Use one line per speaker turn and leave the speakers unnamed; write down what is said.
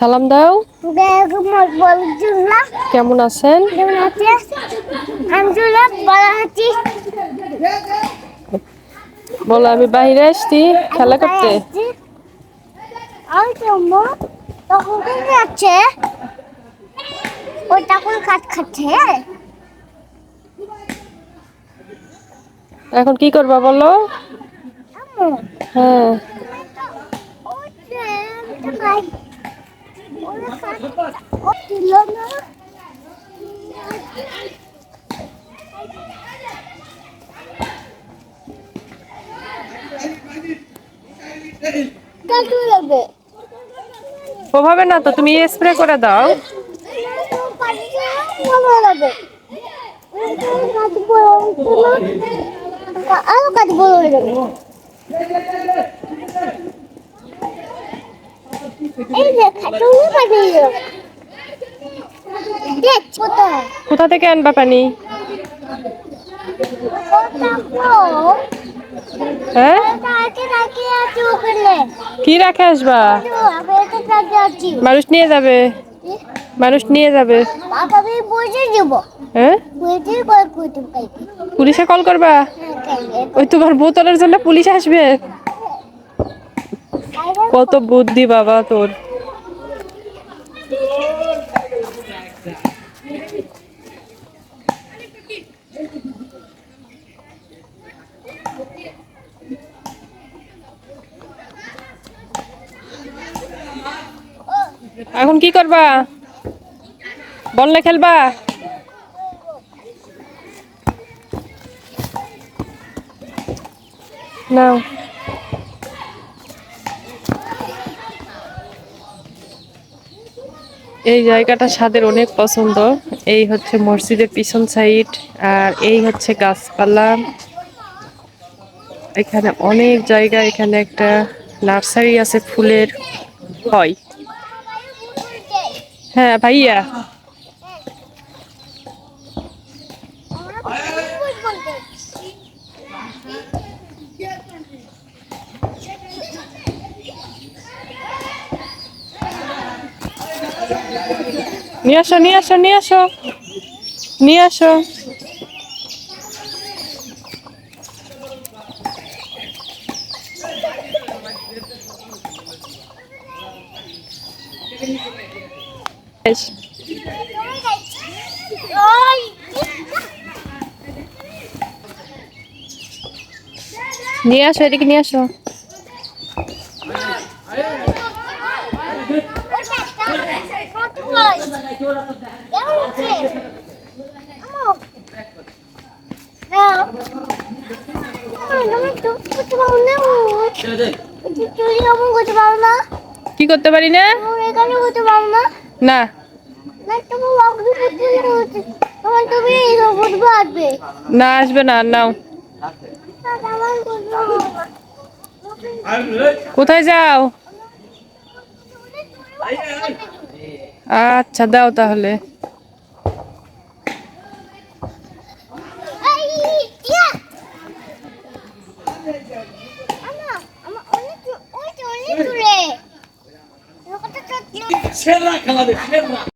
সালাম দাও। কেমন আছেন? বলো, আমি বাইরে আসছি খেলা করতে। এখন কি করবা বলো? হ্যাঁ, ওভাবে না তো, তুমি স্প্রে করে দাও। কোথা থেকে আনবা পানি? হ্যাঁ, কি রাখে আসবা? মানুষ নিয়ে যাবে, মানুষ নিয়ে যাবে। হ্যাঁ, পুলিশে কল করবা? ওই তোমার বোতলের জন্য পুলিশ আসবে? কত বুদ্ধি বাবা তোর। এখন কি করবা? বললে খেলবা? নাও। এই জায়গাটা স্বাদের অনেক পছন্দ। এই হচ্ছে মসজিদের পিছন সাইড, আর এই হচ্ছে গাছপালা। এখানে অনেক জায়গা, এখানে একটা নার্সারি আছে ফুলের। হয়, হ্যাঁ ভাইয়া। নিয়ে আসো, নিয়ে আসো, নিয়ে আসো, নিয়ে আসো। নিয়ে আসো, এদিকে নিয়ে আসো। কি করতে পারি না? না, না আসবে না। নাও। কোথায় যাও? আচ্ছা দাও তাহলে।
Serra, খেলা দে, serra.